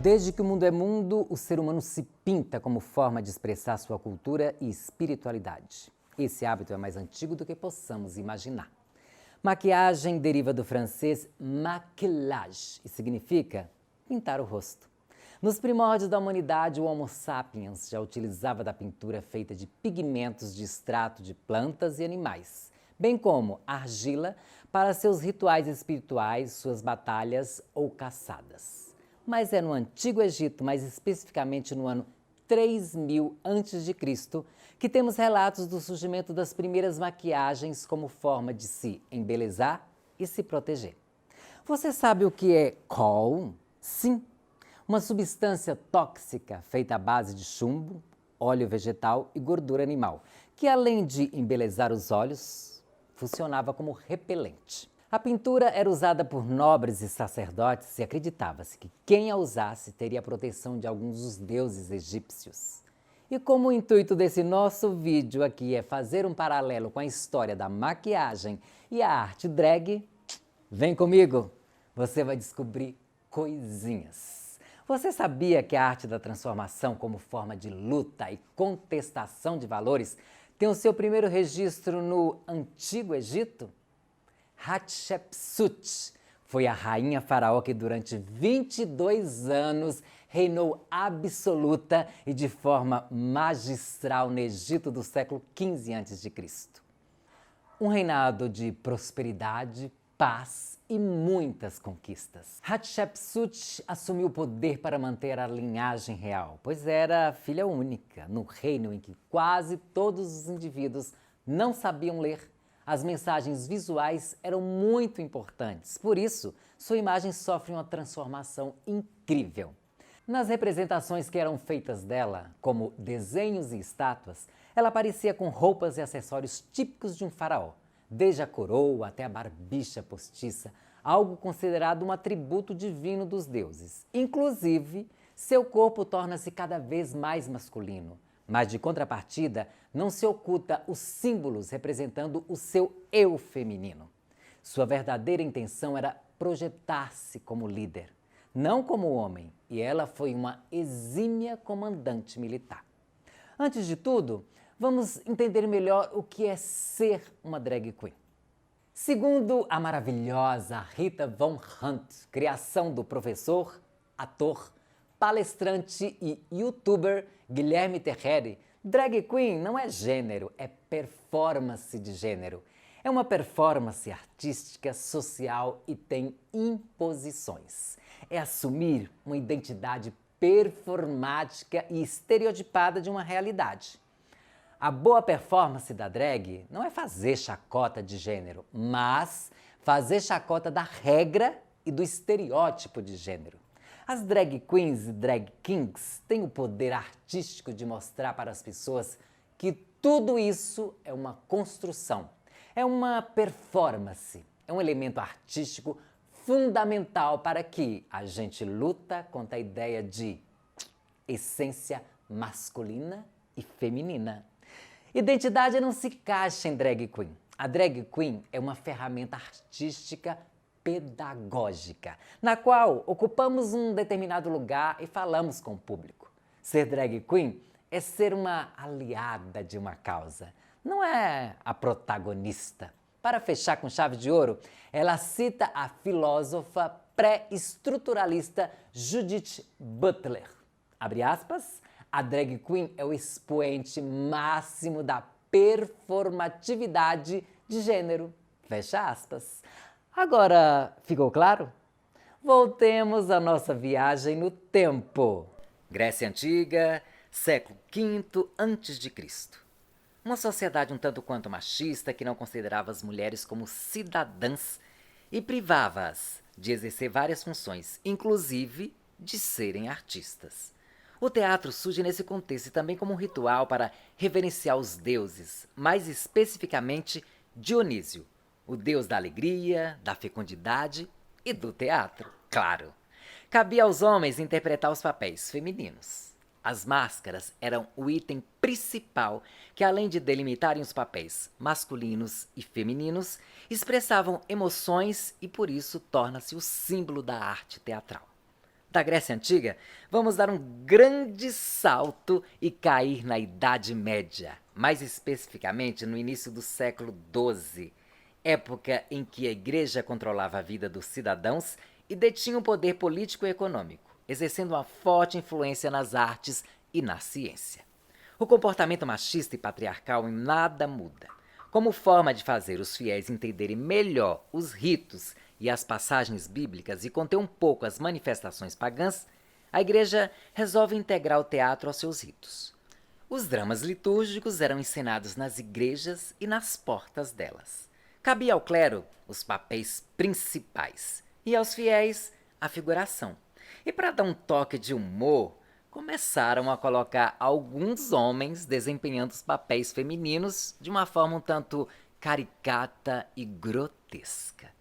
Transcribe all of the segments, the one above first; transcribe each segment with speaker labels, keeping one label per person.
Speaker 1: Desde que o mundo é mundo, o ser humano se pinta como forma de expressar sua cultura e espiritualidade. Esse hábito é mais antigo do que possamos imaginar. Maquiagem deriva do francês maquillage e significa pintar o rosto. Nos primórdios da humanidade, o Homo sapiens já utilizava da pintura feita de pigmentos de extrato de plantas e animais, bem como argila para seus rituais espirituais, suas batalhas ou caçadas. Mas é no Antigo Egito, mais especificamente no ano 3000 a.C., que temos relatos do surgimento das primeiras maquiagens como forma de se embelezar e se proteger. Você sabe o que é kohl? Sim, uma substância tóxica feita à base de chumbo, óleo vegetal e gordura animal, que além de embelezar os olhos, funcionava como repelente. A pintura era usada por nobres e sacerdotes e acreditava-se que quem a usasse teria a proteção de alguns dos deuses egípcios. E como o intuito desse nosso vídeo aqui é fazer um paralelo com a história da maquiagem e a arte drag, vem comigo, você vai descobrir coisinhas. Você sabia que a arte da transformação como forma de luta e contestação de valores tem o seu primeiro registro no Antigo Egito? Hatshepsut foi a rainha faraó que durante 22 anos reinou absoluta e de forma magistral no Egito do século XV a.C. Um reinado de prosperidade, paz e muitas conquistas. Hatshepsut assumiu o poder para manter a linhagem real, pois era filha única, no reino em que quase todos os indivíduos não sabiam ler. As mensagens visuais eram muito importantes, por isso, sua imagem sofre uma transformação incrível. Nas representações que eram feitas dela, como desenhos e estátuas, ela aparecia com roupas e acessórios típicos de um faraó, desde a coroa até a barbicha postiça, algo considerado um atributo divino dos deuses. Inclusive, seu corpo torna-se cada vez mais masculino, mas de contrapartida, não se oculta os símbolos representando o seu eu feminino. Sua verdadeira intenção era projetar-se como líder, não como homem, e ela foi uma exímia comandante militar. Antes de tudo, vamos entender melhor o que é ser uma drag queen. Segundo a maravilhosa Rita Von Hunt, criação do professor, ator, palestrante e youtuber Guilherme Terreri, drag queen não é gênero, é performance de gênero. É uma performance artística, social e tem imposições. É assumir uma identidade performática e estereotipada de uma realidade. A boa performance da drag não é fazer chacota de gênero, mas fazer chacota da regra e do estereótipo de gênero. As drag queens e drag kings têm o poder artístico de mostrar para as pessoas que tudo isso é uma construção, é uma performance, é um elemento artístico fundamental para que a gente luta contra a ideia de essência masculina e feminina. Identidade não se encaixa em drag queen. A drag queen é uma ferramenta artística pedagógica, na qual ocupamos um determinado lugar e falamos com o público. Ser drag queen é ser uma aliada de uma causa, não é a protagonista. Para fechar com chave de ouro, ela cita a filósofa pré-estruturalista Judith Butler. Abre aspas, a drag queen é o expoente máximo da performatividade de gênero. Fecha aspas. Agora, ficou claro? Voltemos à nossa viagem no tempo. Grécia Antiga, século V a.C. Uma sociedade um tanto quanto machista que não considerava as mulheres como cidadãs e privava-as de exercer várias funções, inclusive de serem artistas. O teatro surge nesse contexto e também como um ritual para reverenciar os deuses, mais especificamente Dionísio, o deus da alegria, da fecundidade e do teatro, claro. Cabia aos homens interpretar os papéis femininos. As máscaras eram o item principal que, além de delimitarem os papéis masculinos e femininos, expressavam emoções e por isso torna-se o símbolo da arte teatral. da Grécia Antiga, vamos dar um grande salto e cair na Idade Média, mais especificamente no início do século XII, época em que a Igreja controlava a vida dos cidadãos e detinha o poder político e econômico, exercendo uma forte influência nas artes e na ciência. O comportamento machista e patriarcal em nada muda. Como forma de fazer os fiéis entenderem melhor os ritos e as passagens bíblicas e conter um pouco as manifestações pagãs, a Igreja resolve integrar o teatro aos seus ritos. Os dramas litúrgicos eram encenados nas igrejas e nas portas delas. Cabia ao clero os papéis principais e aos fiéis a figuração. E para dar um toque de humor, começaram a colocar alguns homens desempenhando os papéis femininos de uma forma um tanto caricata e grotesca.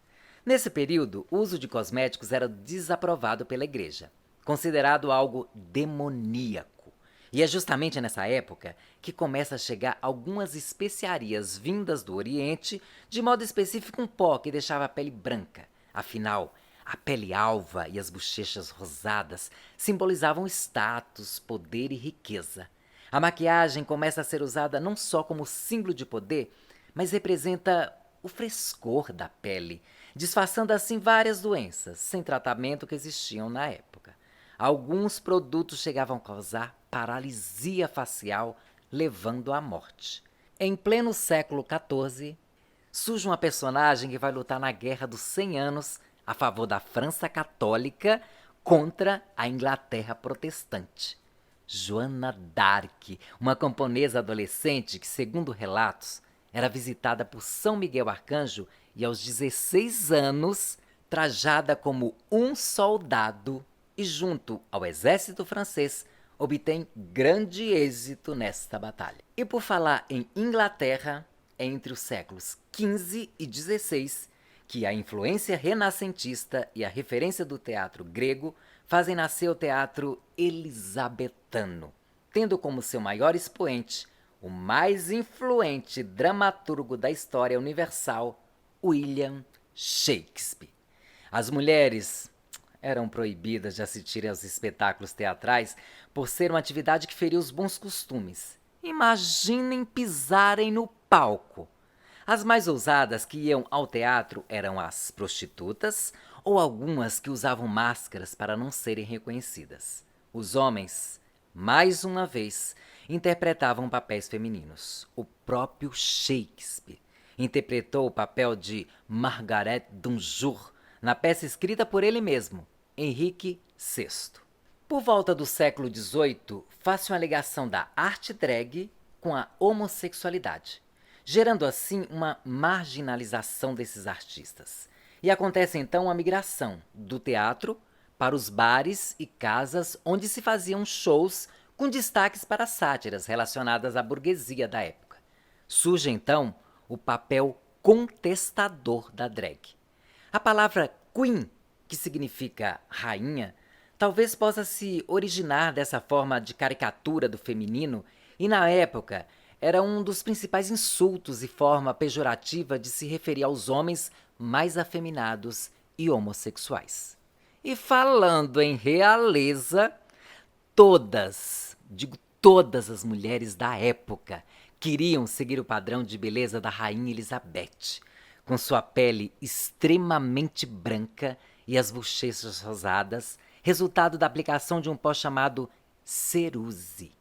Speaker 1: Nesse período, o uso de cosméticos era desaprovado pela Igreja, considerado algo demoníaco. E é justamente nessa época que começa a chegar algumas especiarias vindas do Oriente, de modo específico um pó que deixava a pele branca. Afinal, a pele alva e as bochechas rosadas simbolizavam status, poder e riqueza. A maquiagem começa a ser usada não só como símbolo de poder, mas representa o frescor da pele, disfarçando assim várias doenças sem tratamento que existiam na época. Alguns produtos chegavam a causar paralisia facial, levando à morte. Em pleno século XIV, surge uma personagem que vai lutar na Guerra dos 100 Anos a favor da França católica contra a Inglaterra protestante. Joana d'Arc, uma camponesa adolescente que, segundo relatos, era visitada por São Miguel Arcanjo e, aos 16 anos, trajada como um soldado e, junto ao exército francês, obtém grande êxito nesta batalha. E por falar em Inglaterra, é entre os séculos XV e XVI que a influência renascentista e a referência do teatro grego fazem nascer o teatro elisabetano, tendo como seu maior expoente o mais influente dramaturgo da história universal, William Shakespeare. As mulheres eram proibidas de assistir aos espetáculos teatrais por ser uma atividade que feria os bons costumes. Imaginem pisarem no palco. As mais ousadas que iam ao teatro eram as prostitutas ou algumas que usavam máscaras para não serem reconhecidas. Os homens, mais uma vez, interpretavam papéis femininos. O próprio Shakespeare interpretou o papel de Margaret Dunjour na peça escrita por ele mesmo, Henrique VI. Por volta do século XVIII, faz-se uma ligação da arte drag com a homossexualidade, gerando assim uma marginalização desses artistas. E acontece então a migração do teatro para os bares e casas onde se faziam shows com destaques para sátiras relacionadas à burguesia da época. Surge então o papel contestador da drag. A palavra queen, que significa rainha, talvez possa se originar dessa forma de caricatura do feminino e, na época, era um dos principais insultos e forma pejorativa de se referir aos homens mais afeminados e homossexuais. E falando em realeza, todas as mulheres da época queriam seguir o padrão de beleza da Rainha Elizabeth, com sua pele extremamente branca e as bochechas rosadas, resultado da aplicação de um pó chamado ceruse,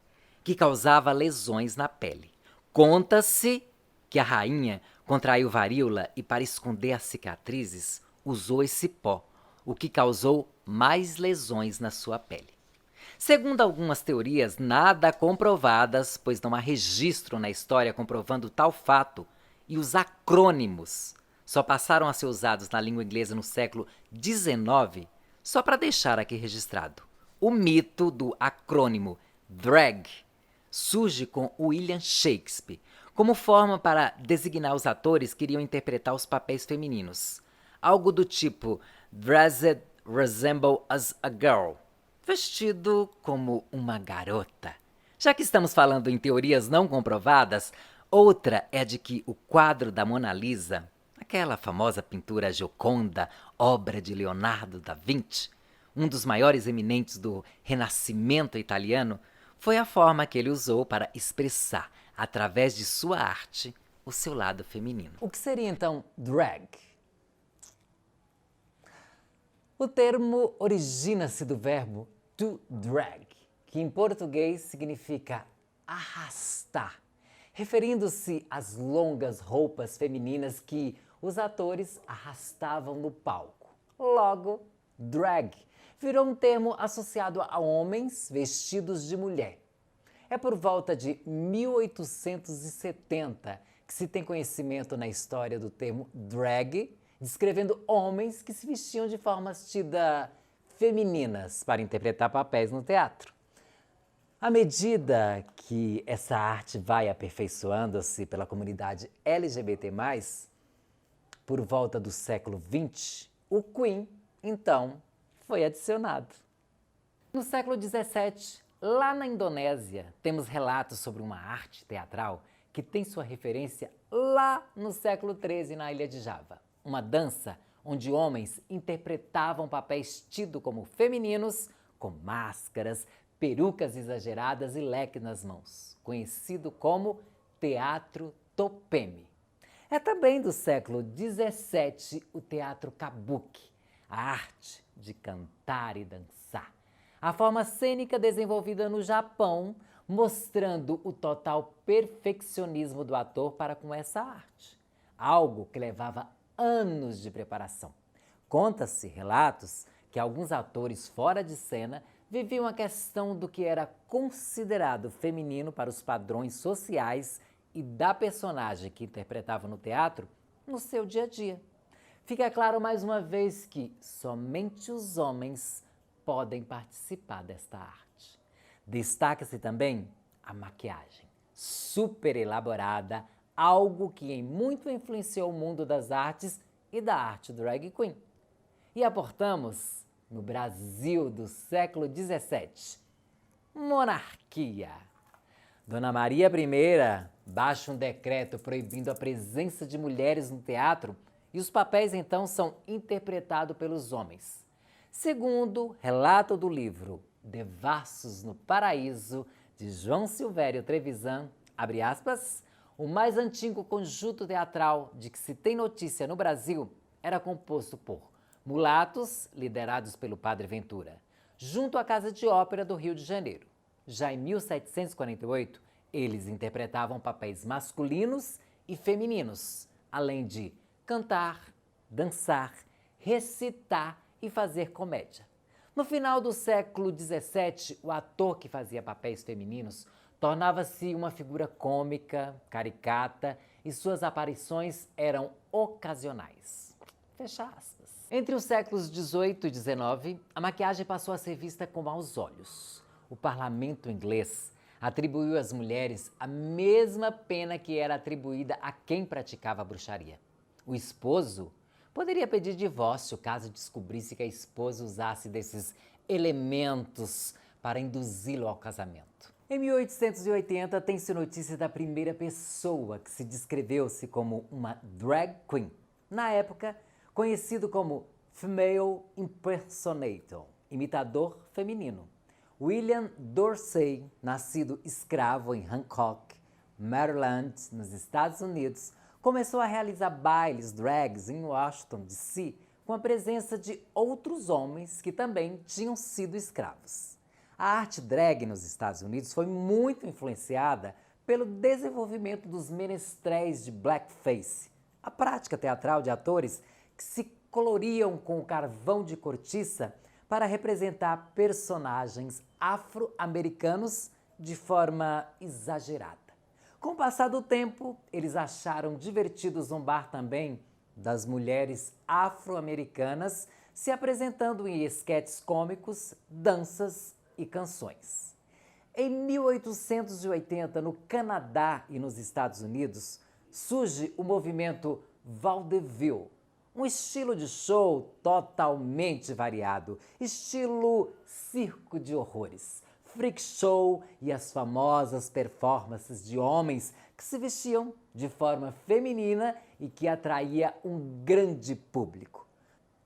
Speaker 1: que causava lesões na pele. Conta-se que a rainha contraiu varíola e, para esconder as cicatrizes, usou esse pó, o que causou mais lesões na sua pele. Segundo algumas teorias nada comprovadas, pois não há registro na história comprovando tal fato, e os acrônimos só passaram a ser usados na língua inglesa no século XIX, só para deixar aqui registrado. O mito do acrônimo drag surge com William Shakespeare, como forma para designar os atores que iriam interpretar os papéis femininos. Algo do tipo dressed resemble as a girl, vestido como uma garota. Já que estamos falando em teorias não comprovadas, outra é de que o quadro da Mona Lisa, aquela famosa pintura Gioconda, obra de Leonardo da Vinci, um dos maiores eminentes do Renascimento italiano, foi a forma que ele usou para expressar, através de sua arte, o seu lado feminino. O que seria então drag? O termo origina-se do verbo to drag, que em português significa arrastar, referindo-se às longas roupas femininas que os atores arrastavam no palco. Logo, drag virou um termo associado a homens vestidos de mulher. É por volta de 1870 que se tem conhecimento na história do termo drag, descrevendo homens que se vestiam de formas tidas femininas para interpretar papéis no teatro. À medida que essa arte vai aperfeiçoando-se pela comunidade LGBT+, por volta do século XX, o Queen, então, foi adicionado. No século XVII, lá na Indonésia, temos relatos sobre uma arte teatral que tem sua referência lá no século XIII, na ilha de Java. Uma dança onde homens interpretavam papéis tidos como femininos, com máscaras, perucas exageradas e leque nas mãos, conhecido como teatro topeme. É também do século XVII o teatro kabuki, a arte de cantar e dançar. A forma cênica desenvolvida no Japão, mostrando o total perfeccionismo do ator para com essa arte. Algo que levava anos de preparação. Conta-se relatos que alguns atores fora de cena viviam a questão do que era considerado feminino para os padrões sociais e da personagem que interpretavam no teatro no seu dia a dia. Fica claro mais uma vez que somente os homens podem participar desta arte. Destaca-se também a maquiagem, super elaborada, algo que em muito influenciou o mundo das artes e da arte drag queen. E aportamos no Brasil do século XVII. Monarquia. Dona Maria I baixa um decreto proibindo a presença de mulheres no teatro e os papéis então são interpretados pelos homens. Segundo relato do livro Devassos no Paraíso, de João Silvério Trevisan, abre aspas, o mais antigo conjunto teatral de que se tem notícia no Brasil era composto por mulatos liderados pelo Padre Ventura, junto à Casa de Ópera do Rio de Janeiro. Já em 1748, eles interpretavam papéis masculinos e femininos, além de cantar, dançar, recitar e fazer comédia. No final do século XVII, o ator que fazia papéis femininos tornava-se uma figura cômica, caricata e suas aparições eram ocasionais. Fecha aspas. Entre os séculos XVIII e XIX, a maquiagem passou a ser vista com maus olhos. O parlamento inglês atribuiu às mulheres a mesma pena que era atribuída a quem praticava a bruxaria. O esposo poderia pedir divórcio caso descobrisse que a esposa usasse desses elementos para induzi-lo ao casamento. Em 1880, tem-se notícia da primeira pessoa que se descreveu-se como uma drag queen. Na época, conhecido como Female Impersonator, imitador feminino. William Dorsey, nascido escravo em Hancock, Maryland, nos Estados Unidos, começou a realizar bailes drags em Washington, D.C., com a presença de outros homens que também tinham sido escravos. A arte drag nos Estados Unidos foi muito influenciada pelo desenvolvimento dos menestréis de blackface, a prática teatral de atores que se coloriam com o carvão de cortiça para representar personagens afro-americanos de forma exagerada. Com o passar do tempo, eles acharam divertido zombar também das mulheres afro-americanas se apresentando em esquetes cômicos, danças e canções. Em 1880, no Canadá e nos Estados Unidos, surge o movimento vaudeville, um estilo de show totalmente variado, estilo circo de horrores, freak show e as famosas performances de homens que se vestiam de forma feminina e que atraía um grande público.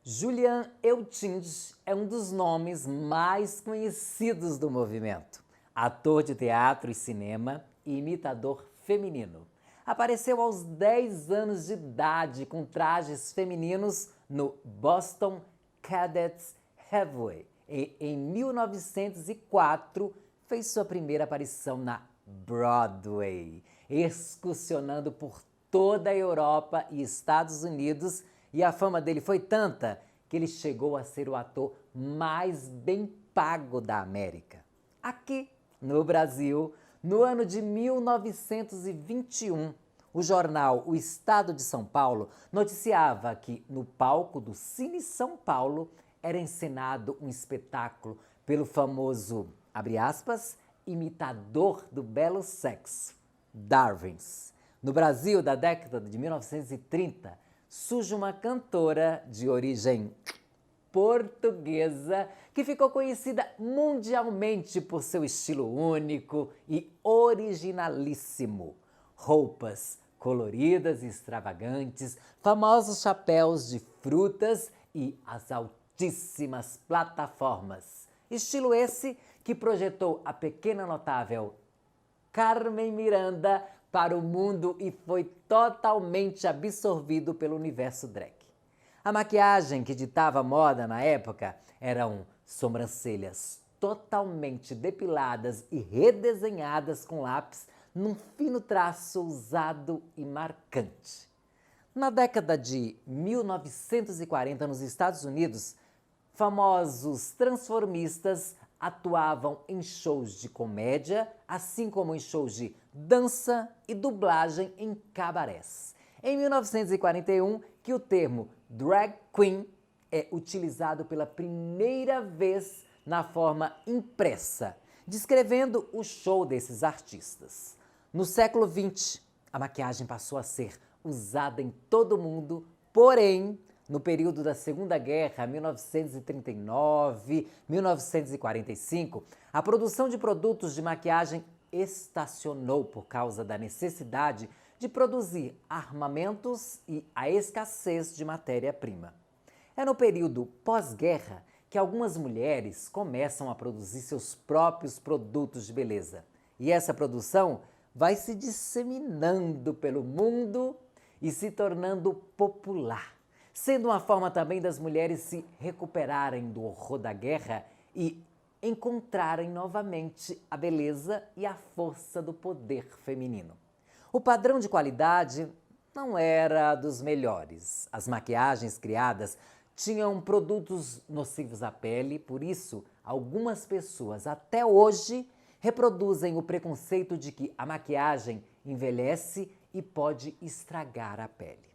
Speaker 1: Julian Eltinge é um dos nomes mais conhecidos do movimento. Ator de teatro e cinema e imitador feminino. Apareceu aos 10 anos de idade com trajes femininos no Boston Cadets Heavyweight e, em 1904, fez sua primeira aparição na Broadway, excursionando por toda a Europa e Estados Unidos, e a fama dele foi tanta que ele chegou a ser o ator mais bem pago da América. Aqui, no Brasil, no ano de 1921, o jornal O Estado de São Paulo noticiava que no palco do Cine São Paulo era encenado um espetáculo pelo famoso, abre aspas, imitador do belo sexo, Darwins. No Brasil, da década de 1930, surge uma cantora de origem portuguesa que ficou conhecida mundialmente por seu estilo único e originalíssimo. Roupas coloridas e extravagantes, famosos chapéus de frutas e as altíssimas plataformas. Estilo esse que projetou a pequena notável Carmen Miranda para o mundo e foi totalmente absorvido pelo universo drag. A maquiagem que ditava moda na época eram sobrancelhas totalmente depiladas e redesenhadas com lápis num fino traço ousado e marcante. Na década de 1940, nos Estados Unidos, famosos transformistas atuavam em shows de comédia, assim como em shows de dança e dublagem em cabarés. Em 1941, que o termo drag queen é utilizado pela primeira vez na forma impressa, descrevendo o show desses artistas. No século XX, a maquiagem passou a ser usada em todo o mundo, porém, no período da Segunda Guerra, 1939, 1945, a produção de produtos de maquiagem estacionou por causa da necessidade de produzir armamentos e a escassez de matéria-prima. É no período pós-guerra que algumas mulheres começam a produzir seus próprios produtos de beleza. E essa produção vai se disseminando pelo mundo e se tornando popular, sendo uma forma também das mulheres se recuperarem do horror da guerra e encontrarem novamente a beleza e a força do poder feminino. O padrão de qualidade não era dos melhores. As maquiagens criadas tinham produtos nocivos à pele, por isso, algumas pessoas até hoje reproduzem o preconceito de que a maquiagem envelhece e pode estragar a pele.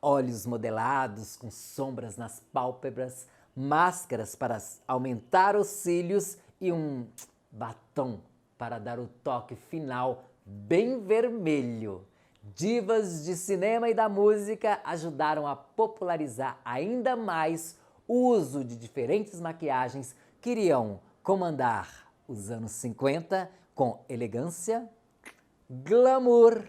Speaker 1: Olhos modelados com sombras nas pálpebras, máscaras para aumentar os cílios e um batom para dar o toque final bem vermelho. Divas de cinema e da música ajudaram a popularizar ainda mais o uso de diferentes maquiagens que iriam comandar os anos 50 com elegância, glamour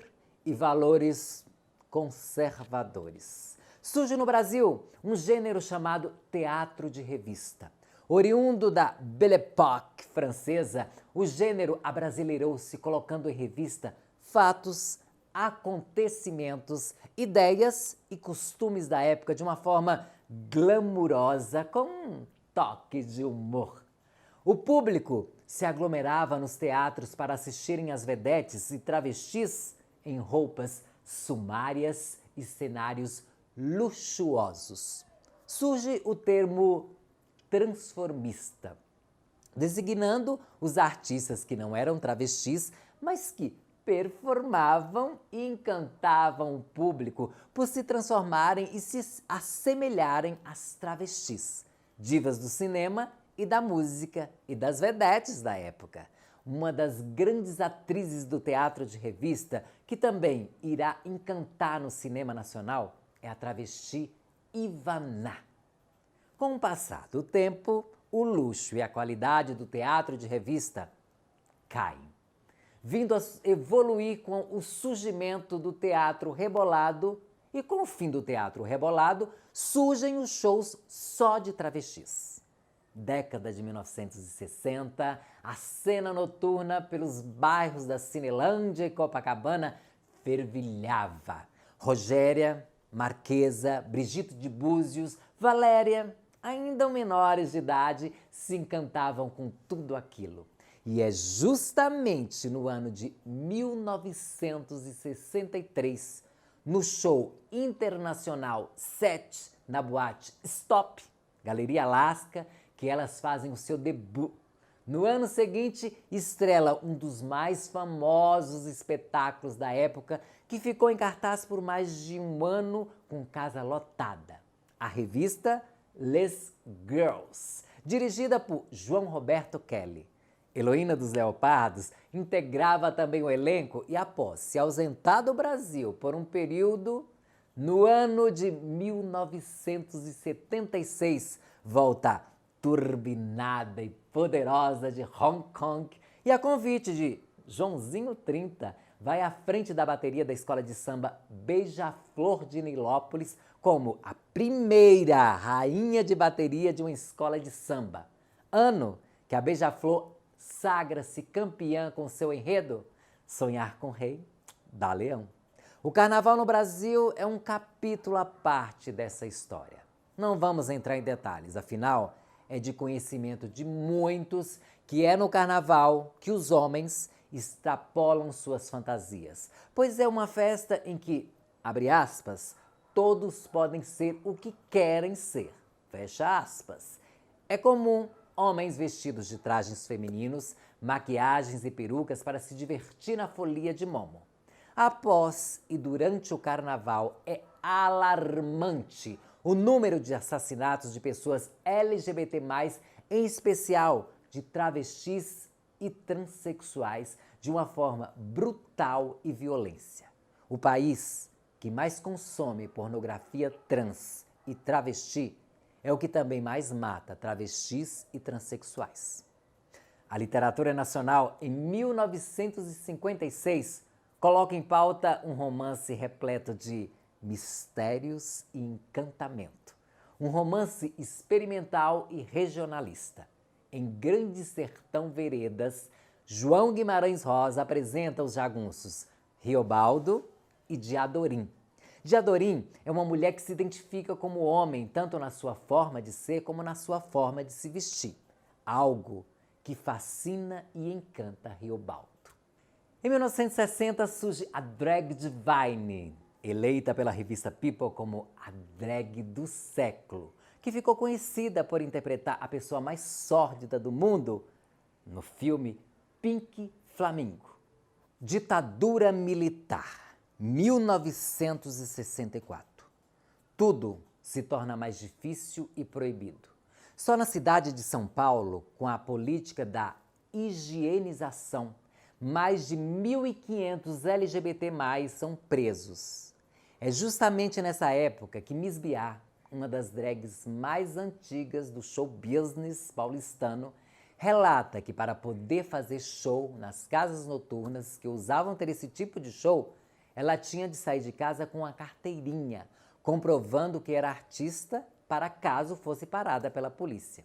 Speaker 1: e valores conservadores. Surge no Brasil um gênero chamado teatro de revista. Oriundo da Belle Époque francesa, o gênero abrasileirou-se colocando em revista fatos, acontecimentos, ideias e costumes da época de uma forma glamurosa, com um toque de humor. O público se aglomerava nos teatros para assistirem às vedetes e travestis em roupas sumárias e cenários luxuosos. Surge o termo transformista, designando os artistas que não eram travestis, mas que performavam e encantavam o público por se transformarem e se assemelharem às travestis, divas do cinema e da música e das vedetes da época. Uma das grandes atrizes do teatro de revista, que também irá encantar no cinema nacional, é a travesti Ivaná. Com o passar do tempo, o luxo e a qualidade do teatro de revista caem, vindo a evoluir com o surgimento do teatro rebolado E com o fim do teatro rebolado, surgem os shows só de travestis. Década de 1960, a cena noturna pelos bairros da Cinelândia e Copacabana fervilhava. Rogéria, Marquesa, Brigitte de Búzios, Valéria, ainda menores de idade, se encantavam com tudo aquilo. E é justamente no ano de 1963, no show internacional 7, na boate Stop, Galeria Alaska, que elas fazem o seu debut. No ano seguinte, estrela um dos mais famosos espetáculos da época, que ficou em cartaz por mais de um ano com casa lotada. A revista Les Girls, dirigida por João Roberto Kelly. Heloína dos Leopardos integrava também o elenco e, após se ausentar do Brasil por um período, no ano de 1976, volta turbinada e poderosa de Hong Kong e, a convite de Joãozinho 30, vai à frente da bateria da escola de samba Beija-Flor de Nilópolis como a primeira rainha de bateria de uma escola de samba. Ano que a Beija-Flor sagra-se campeã com seu enredo Sonhar com o Rei, dá Leão. O carnaval no Brasil é um capítulo à parte dessa história. Não vamos entrar em detalhes, afinal, é de conhecimento de muitos que é no carnaval que os homens extrapolam suas fantasias, pois é uma festa em que, abre aspas, todos podem ser o que querem ser, fecha aspas. É comum homens vestidos de trajes femininos, maquiagens e perucas para se divertir na folia de Momo. Após e durante o carnaval é alarmante o número de assassinatos de pessoas LGBT+, em especial de travestis e transexuais, de uma forma brutal e violência. O país que mais consome pornografia trans e travesti é o que também mais mata travestis e transexuais. A literatura nacional, em 1956, coloca em pauta um romance repleto de mistérios e encantamento. Um romance experimental e regionalista. Em Grande Sertão Veredas, João Guimarães Rosa apresenta os jagunços Riobaldo e Diadorim. Diadorim é uma mulher que se identifica como homem, tanto na sua forma de ser como na sua forma de se vestir. Algo que fascina e encanta Riobaldo. Em 1960 surge a Drag Divine, eleita pela revista People como a drag do século, que ficou conhecida por interpretar a pessoa mais sórdida do mundo no filme Pink Flamingo. Ditadura militar, 1964. Tudo se torna mais difícil e proibido. Só na cidade de São Paulo, com a política da higienização, mais de 1.500 LGBT+, são presos. É justamente nessa época que Miss Biá, uma das drags mais antigas do show business paulistano, relata que para poder fazer show nas casas noturnas que usavam ter esse tipo de show, ela tinha de sair de casa com uma carteirinha, comprovando que era artista para caso fosse parada pela polícia.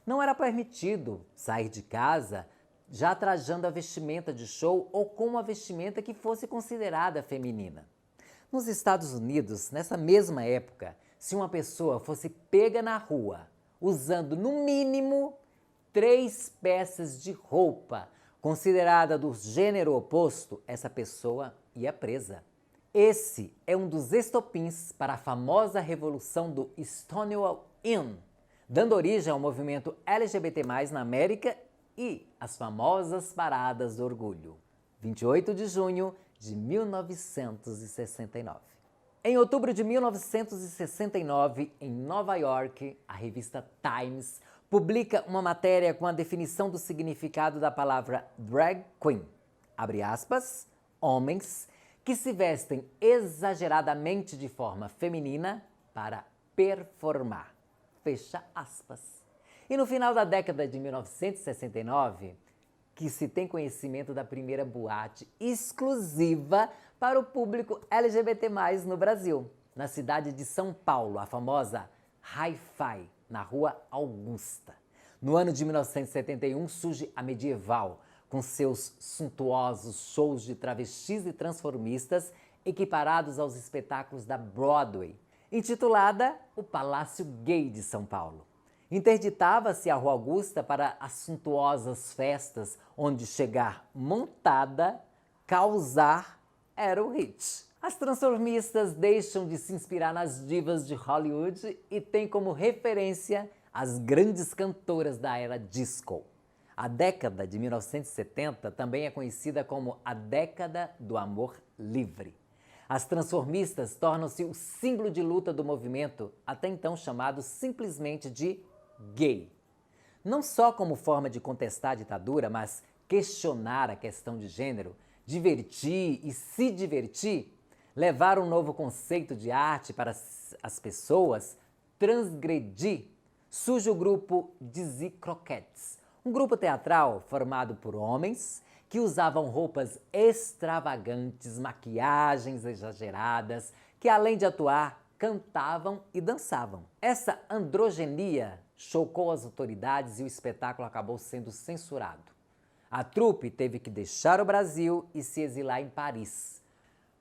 Speaker 1: Não era permitido sair de casa já trajando a vestimenta de show ou com uma vestimenta que fosse considerada feminina. Nos Estados Unidos, nessa mesma época, se uma pessoa fosse pega na rua usando no mínimo 3 peças de roupa considerada do gênero oposto, essa pessoa ia presa. Esse é um dos estopins para a famosa revolução do Stonewall Inn, dando origem ao movimento LGBT+, na América e as famosas paradas do orgulho. 28 de junho de 1969. Em outubro de 1969, em Nova York, a revista Times publica uma matéria com a definição do significado da palavra drag queen. Abre aspas, homens que se vestem exageradamente de forma feminina para performar. Fecha aspas. E no final da década de 1969, que se tem conhecimento da primeira boate exclusiva para o público LGBT+, no Brasil, na cidade de São Paulo, a famosa Hi-Fi, na Rua Augusta. No ano de 1971 surge a Medieval, com seus suntuosos shows de travestis e transformistas equiparados aos espetáculos da Broadway, intitulada O Palácio Gay de São Paulo. Interditava-se a Rua Augusta para as suntuosas festas, onde chegar montada, causar, era o hit. As transformistas deixam de se inspirar nas divas de Hollywood e têm como referência as grandes cantoras da era disco. A década de 1970 também é conhecida como a década do amor livre. As transformistas tornam-se o símbolo de luta do movimento, até então chamado simplesmente de gay. Não só como forma de contestar a ditadura, mas questionar a questão de gênero, divertir e se divertir, levar um novo conceito de arte para as pessoas, transgredir, surge o grupo Dizzy Croquettes, um grupo teatral formado por homens que usavam roupas extravagantes, maquiagens exageradas, que além de atuar, cantavam e dançavam. Essa androgenia chocou as autoridades e o espetáculo acabou sendo censurado. A trupe teve que deixar o Brasil e se exilar em Paris.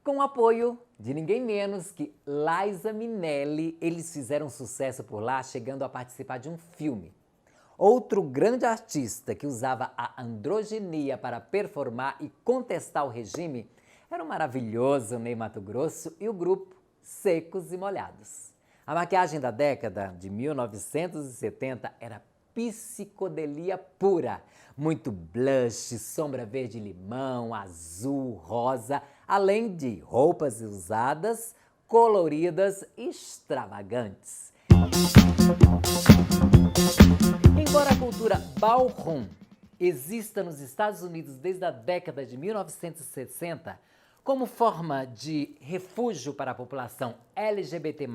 Speaker 1: Com o apoio de ninguém menos que Liza Minnelli, eles fizeram sucesso por lá, chegando a participar de um filme. Outro grande artista que usava a androgenia para performar e contestar o regime era o maravilhoso Ney Matogrosso e o grupo Secos e Molhados. A maquiagem da década de 1970 era psicodelia pura. Muito blush, sombra verde-limão, azul, rosa, além de roupas usadas, coloridas e extravagantes. Embora a cultura ballroom exista nos Estados Unidos desde a década de 1960, como forma de refúgio para a população LGBT+,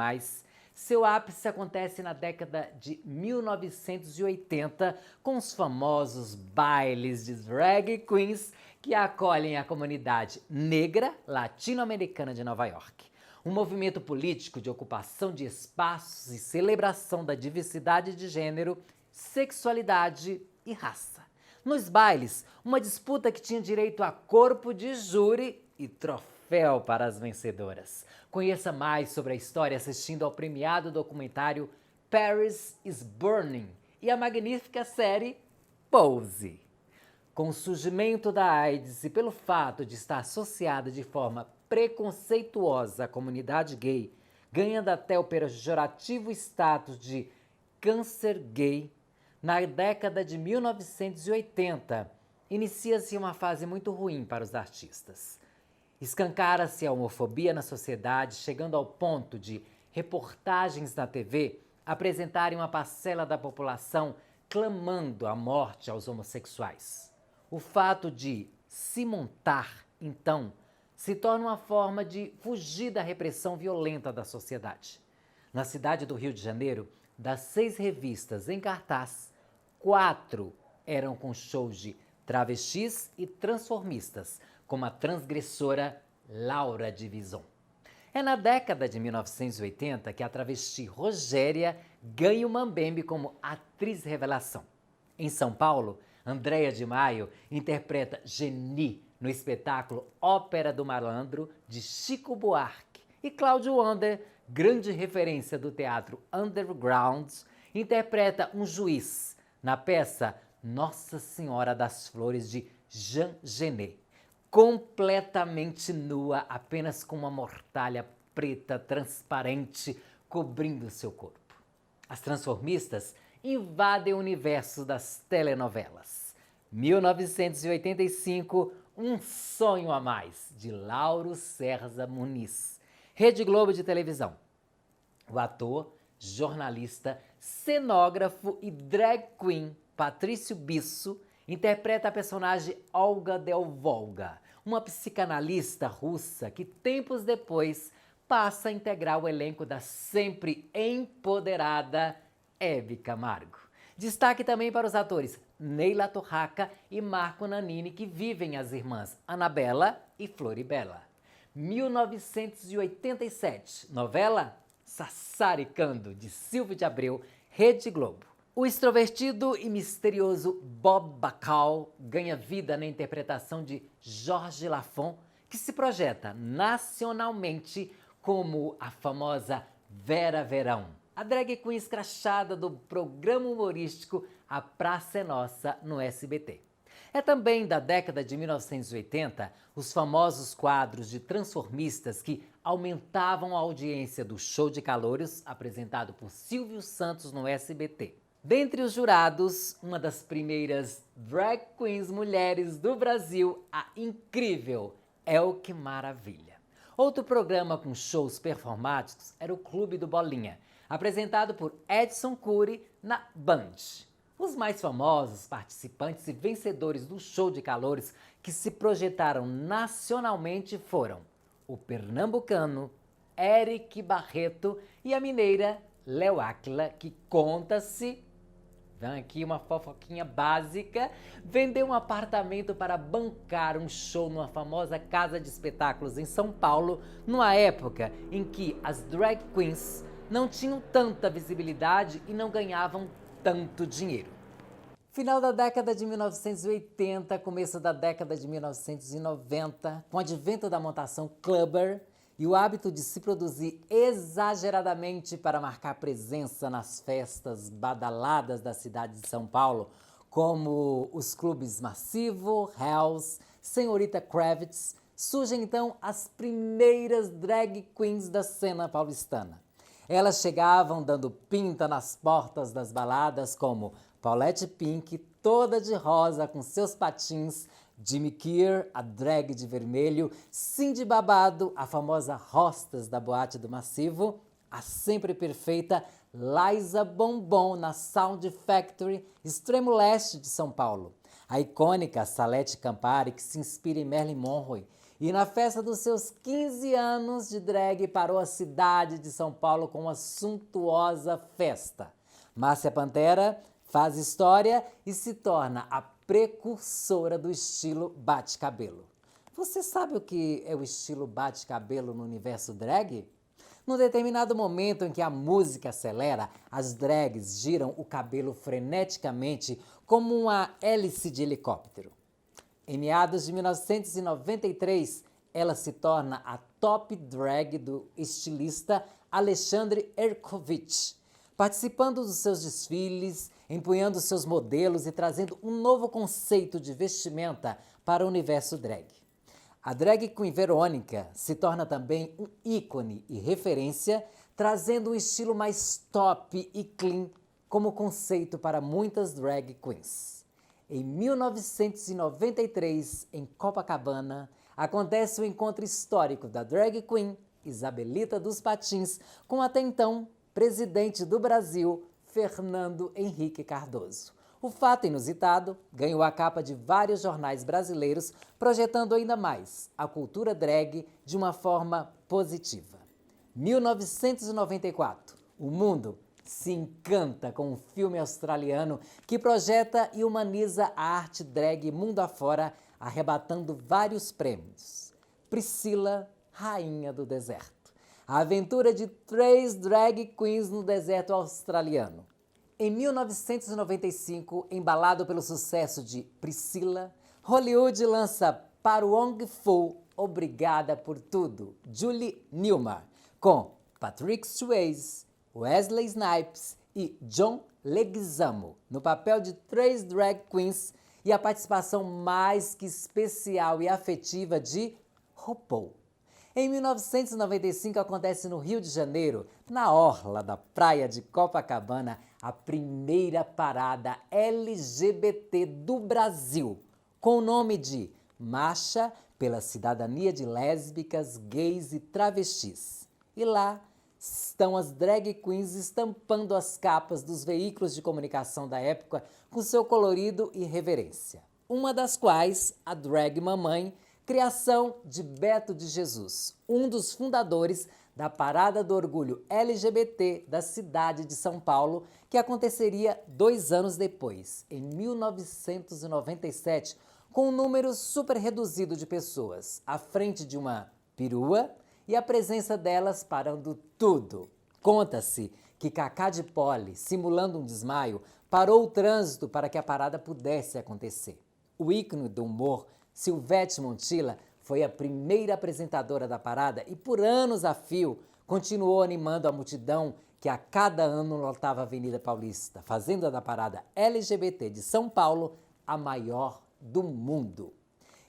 Speaker 1: seu ápice acontece na década de 1980, com os famosos bailes de drag queens que acolhem a comunidade negra latino-americana de Nova York. Um movimento político de ocupação de espaços e celebração da diversidade de gênero, sexualidade e raça. Nos bailes, uma disputa que tinha direito a corpo de júri e troféu para as vencedoras. Conheça mais sobre a história assistindo ao premiado documentário Paris is Burning e a magnífica série Pose. Com o surgimento da AIDS e pelo fato de estar associada de forma preconceituosa à comunidade gay, ganhando até o pejorativo status de câncer gay, na década de 1980, inicia-se uma fase muito ruim para os artistas. Escancara-se a homofobia na sociedade, chegando ao ponto de reportagens na TV apresentarem uma parcela da população clamando a morte aos homossexuais. O fato de se montar, então, se torna uma forma de fugir da repressão violenta da sociedade. Na cidade do Rio de Janeiro, das 6 revistas em cartaz, 4 eram com shows de travestis e transformistas, como a transgressora Laura Divison. É na década de 1980 que a travesti Rogéria ganha o mambembe como atriz revelação. Em São Paulo, Andréa de Maio interpreta Geni no espetáculo Ópera do Malandro, de Chico Buarque. E Cláudio Wander, grande referência do teatro underground, interpreta um juiz na peça Nossa Senhora das Flores, de Jean Genet, completamente nua, apenas com uma mortalha preta transparente cobrindo seu corpo. As transformistas invadem o universo das telenovelas. 1985, Um Sonho a Mais, de Lauro César Muniz. Rede Globo de televisão. O ator, jornalista, cenógrafo e drag queen Patrício Bisso interpreta a personagem Olga Del Volga, uma psicanalista russa que tempos depois passa a integrar o elenco da sempre empoderada Hebe Camargo. Destaque também para os atores Neila Torraca e Marco Nanini, que vivem as irmãs Anabela e Floribela. 1987, novela Sassaricando, de Silvio de Abreu, Rede Globo. O extrovertido e misterioso Bob Bacall ganha vida na interpretação de Jorge Lafon, que se projeta nacionalmente como a famosa Vera Verão, a drag queen escrachada do programa humorístico A Praça é Nossa no SBT. É também da década de 1980 os famosos quadros de transformistas que aumentavam a audiência do Show de Calouros, apresentado por Silvio Santos no SBT. Dentre os jurados, uma das primeiras drag queens mulheres do Brasil, a incrível Elke Maravilha. Outro programa com shows performáticos era o Clube do Bolinha, apresentado por Edson Cury na Band. Os mais famosos participantes e vencedores do Show de Calouros que se projetaram nacionalmente foram o pernambucano Eric Barreto e a mineira Léo Áquila, que conta-se, vem aqui uma fofoquinha básica, vendeu um apartamento para bancar um show numa famosa casa de espetáculos em São Paulo, numa época em que as drag queens não tinham tanta visibilidade e não ganhavam tanto dinheiro. Final da década de 1980, começo da década de 1990, com o advento da montação clubber e o hábito de se produzir exageradamente para marcar presença nas festas badaladas da cidade de São Paulo, como os clubes Massivo, Hells, Senhorita Kravitz, surgem então as primeiras drag queens da cena paulistana. Elas chegavam dando pinta nas portas das baladas como Paulette Pink, toda de rosa com seus patins, Jimmy Keir, a drag de vermelho, Cindy Babado, a famosa hostess da boate do Massivo, a sempre perfeita Liza Bombom na Sound Factory, extremo leste de São Paulo, a icônica Salete Campari, que se inspira em Marilyn Monroe, e na festa dos seus 15 anos de drag parou a cidade de São Paulo com uma suntuosa festa. Márcia Pantera faz história e se torna a precursora do estilo bate-cabelo. Você sabe o que é o estilo bate-cabelo no universo drag? Num determinado momento em que a música acelera, as drags giram o cabelo freneticamente como uma hélice de helicóptero. Em meados de 1993, ela se torna a top drag do estilista Alexandre Erkovich, participando dos seus desfiles, empunhando seus modelos e trazendo um novo conceito de vestimenta para o universo drag. A drag queen Verônica se torna também um ícone e referência, trazendo um estilo mais top e clean como conceito para muitas drag queens. Em 1993, em Copacabana, acontece o encontro histórico da drag queen Isabelita dos Patins com até então presidente do Brasil, Fernando Henrique Cardoso. O fato inusitado ganhou a capa de vários jornais brasileiros, projetando ainda mais a cultura drag de uma forma positiva. 1994, o mundo se encanta com um filme australiano que projeta e humaniza a arte drag mundo afora, arrebatando vários prêmios. Priscila, Rainha do Deserto. A aventura de 3 drag queens no deserto australiano. Em 1995, embalado pelo sucesso de Priscila, Hollywood lança Para o Wong Fu, Obrigada por Tudo, Julie Newmar, com Patrick Swayze, Wesley Snipes e John Leguizamo, no papel de 3 drag queens e a participação mais que especial e afetiva de RuPaul. Em 1995 acontece no Rio de Janeiro, na orla da praia de Copacabana, a primeira parada LGBT do Brasil, com o nome de Marcha pela Cidadania de Lésbicas, Gays e Travestis. E lá estão as drag queens estampando as capas dos veículos de comunicação da época com seu colorido e reverência. Uma das quais, a Drag Mamãe, criação de Beto de Jesus, um dos fundadores da Parada do Orgulho LGBT da cidade de São Paulo, que aconteceria 2 anos depois, em 1997, com um número super reduzido de pessoas, à frente de uma perua e a presença delas parando tudo. Conta-se que Cacá de Poli, simulando um desmaio, parou o trânsito para que a parada pudesse acontecer. O ícone do humor, Silvete Montilla, foi a primeira apresentadora da parada e por anos a fio continuou animando a multidão que a cada ano lotava a Avenida Paulista, fazendo da parada LGBT de São Paulo a maior do mundo.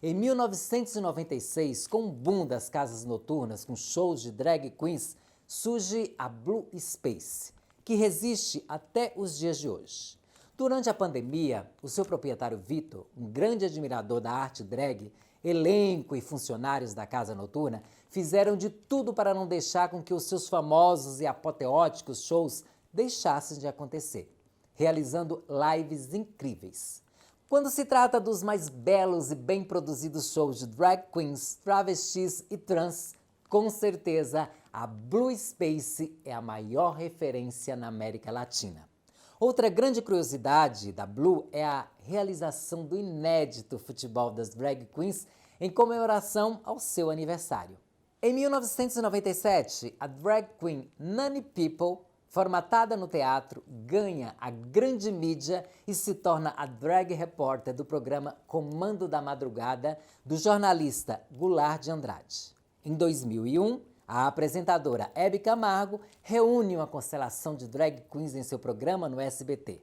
Speaker 1: Em 1996, com o boom das casas noturnas com shows de drag queens, surge a Blue Space, que resiste até os dias de hoje. Durante a pandemia, o seu proprietário Vitor, um grande admirador da arte drag, elenco e funcionários da casa noturna fizeram de tudo para não deixar com que os seus famosos e apoteóticos shows deixassem de acontecer, realizando lives incríveis. Quando se trata dos mais belos e bem produzidos shows de drag queens, travestis e trans, com certeza a Blue Space é a maior referência na América Latina. Outra grande curiosidade da Blue é a realização do inédito futebol das drag queens em comemoração ao seu aniversário. Em 1997, a drag queen Nani People, formatada no teatro, ganha a grande mídia e se torna a drag repórter do programa Comando da Madrugada do jornalista Goulart de Andrade. Em 2001, a apresentadora Hebe Camargo reúne uma constelação de drag queens em seu programa no SBT.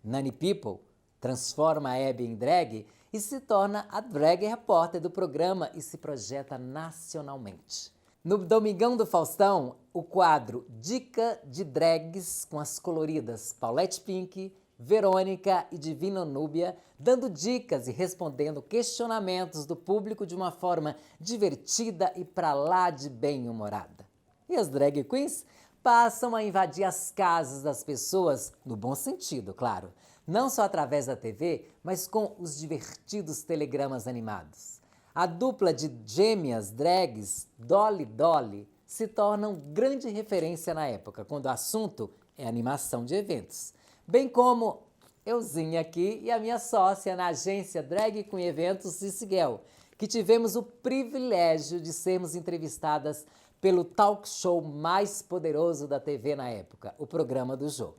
Speaker 1: Nani People transforma a Hebe em drag e se torna a drag repórter do programa e se projeta nacionalmente. No Domingão do Faustão, o quadro Dica de Drags com as coloridas Paulette Pink, Verônica e Divina Núbia, dando dicas e respondendo questionamentos do público de uma forma divertida e pra lá de bem-humorada. E as drag queens passam a invadir as casas das pessoas, no bom sentido, claro, não só através da TV, mas com os divertidos telegramas animados. A dupla de gêmeas drags, Dolly Dolly, se tornam grande referência na época, quando o assunto é animação de eventos. Bem como euzinha aqui e a minha sócia na agência Drag Queen Eventos, Ciciguel, que tivemos o privilégio de sermos entrevistadas pelo talk show mais poderoso da TV na época, o Programa do Jô.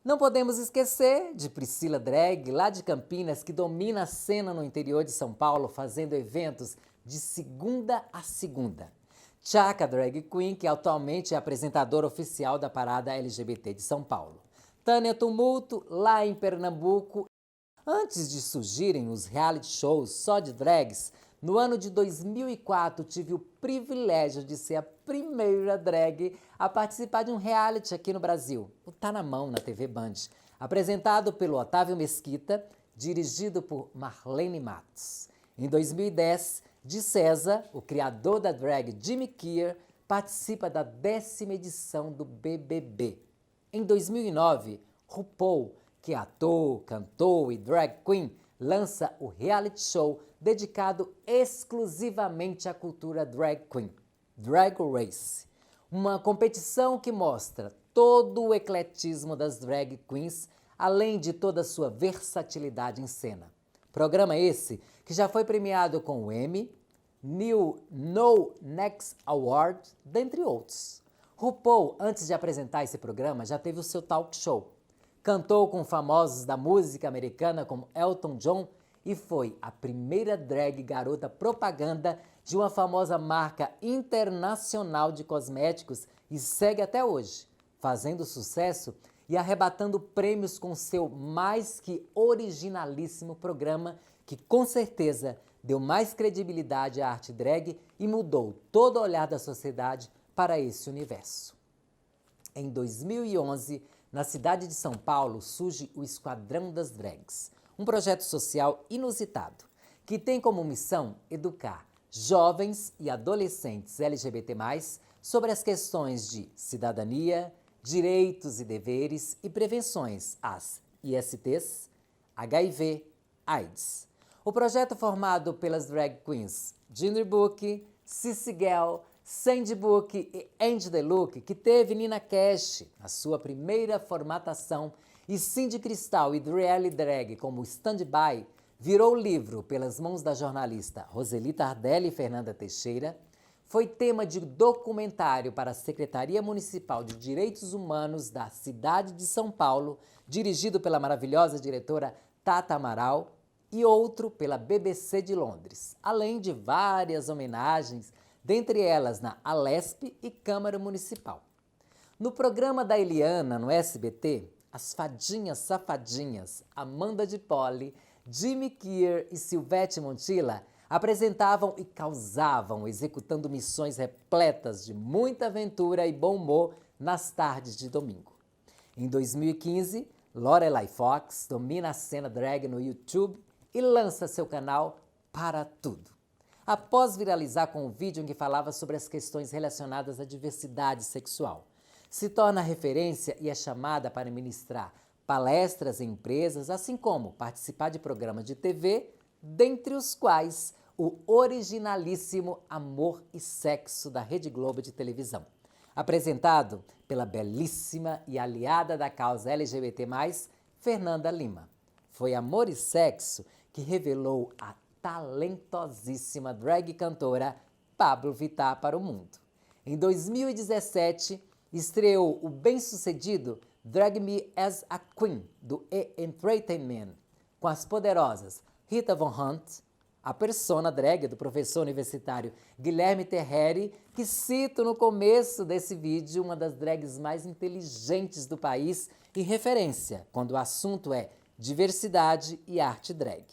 Speaker 1: Não podemos esquecer de Priscila Drag, lá de Campinas, que domina a cena no interior de São Paulo, fazendo eventos de segunda a segunda. Tchaka Drag Queen, que atualmente é apresentadora oficial da parada LGBT de São Paulo. Tânia Tumulto, lá em Pernambuco. Antes de surgirem os reality shows só de drags, no ano de 2004 tive o privilégio de ser a primeira drag a participar de um reality aqui no Brasil, o Tá Na Mão, na TV Band, apresentado pelo Otávio Mesquita, dirigido por Marlene Matos. Em 2010, de César, o criador da drag Jimmy Kier, participa da 10ª edição do BBB. Em 2009, RuPaul, que é ator, cantor e drag queen, lança o reality show dedicado exclusivamente à cultura drag queen, Drag Race, uma competição que mostra todo o ecletismo das drag queens, além de toda a sua versatilidade em cena. Programa esse que já foi premiado com o Emmy, No Next Award, dentre outros. RuPaul, antes de apresentar esse programa, já teve o seu talk show. Cantou com famosos da música americana como Elton John e foi a primeira drag garota propaganda de uma famosa marca internacional de cosméticos e segue até hoje, fazendo sucesso e arrebatando prêmios com seu mais que originalíssimo programa que com certeza deu mais credibilidade à arte drag e mudou todo o olhar da sociedade para esse universo. Em 2011, na cidade de São Paulo, surge o Esquadrão das Drags, um projeto social inusitado, que tem como missão educar jovens e adolescentes LGBT+, sobre as questões de cidadania, direitos e deveres e prevenções às ISTs, HIV, AIDS. O projeto formado pelas drag queens Ginger Book, Ciciguel, Sandy Book e Andy Deluc, que teve Nina Cash, a sua primeira formatação, e Cindy Cristal e Driele Drag como stand-by, virou livro pelas mãos da jornalista Roseli Tardelli e Fernanda Teixeira, foi tema de documentário para a Secretaria Municipal de Direitos Humanos da cidade de São Paulo, dirigido pela maravilhosa diretora Tata Amaral, e outro pela BBC de Londres, além de várias homenagens, dentre elas na Alesp e Câmara Municipal. No programa da Eliana, no SBT, as fadinhas safadinhas Amanda de Poli, Jimmy Kier e Silvete Montilla apresentavam e causavam, executando missões repletas de muita aventura e bom humor nas tardes de domingo. Em 2015, Lorelai Fox domina a cena drag no YouTube e lança seu canal Para Tudo. Após viralizar com um vídeo em que falava sobre as questões relacionadas à diversidade sexual, se torna referência e é chamada para ministrar palestras em empresas, assim como participar de programas de TV, dentre os quais o originalíssimo Amor e Sexo da Rede Globo de televisão, apresentado pela belíssima e aliada da causa LGBT+, Fernanda Lima. Foi Amor e Sexo que revelou a talentosíssima drag cantora Pabllo Vittar para o mundo. Em 2017, estreou o bem-sucedido Drag Me as a Queen, do E! Entertainment, com as poderosas Rita Von Hunt, a persona drag do professor universitário Guilherme Terreri, que cito no começo desse vídeo uma das drags mais inteligentes do país e referência quando o assunto é diversidade e arte drag.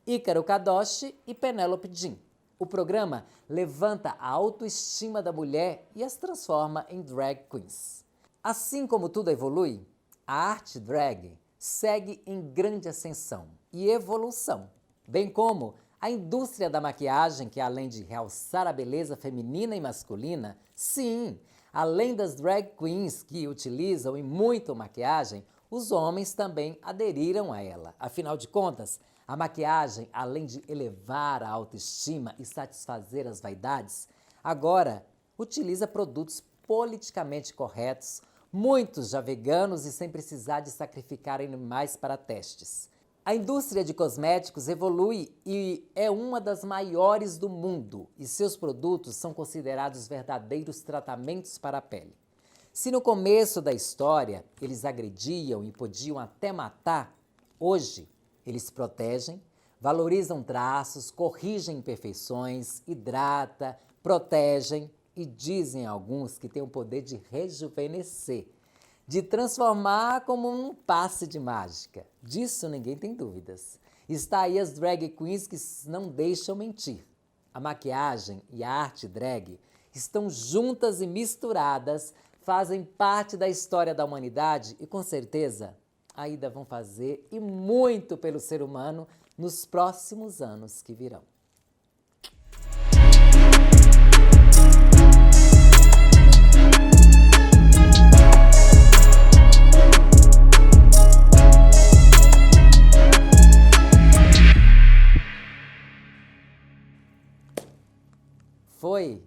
Speaker 1: Ícaro Kadoshi e Penélope Jean. O programa levanta a autoestima da mulher e as transforma em drag queens. Assim como tudo evolui, a arte drag segue em grande ascensão e evolução, bem como a indústria da maquiagem, que além de realçar a beleza feminina e masculina, sim, além das drag queens que utilizam e muito maquiagem, os homens também aderiram a ela. Afinal de contas, a maquiagem, além de elevar a autoestima e satisfazer as vaidades, agora utiliza produtos politicamente corretos, muitos já veganos e sem precisar de sacrificar animais para testes. A indústria de cosméticos evolui e é uma das maiores do mundo, e seus produtos são considerados verdadeiros tratamentos para a pele. Se no começo da história eles agrediam e podiam até matar, hoje eles protegem, valorizam traços, corrigem imperfeições, hidrata, protegem e dizem alguns que têm o poder de rejuvenescer, de transformar como um passe de mágica. Disso ninguém tem dúvidas. Está aí as drag queens que não deixam mentir. A maquiagem e a arte drag estão juntas e misturadas, fazem parte da história da humanidade e, com certeza, ainda vão fazer e muito pelo ser humano nos próximos anos que virão. Foi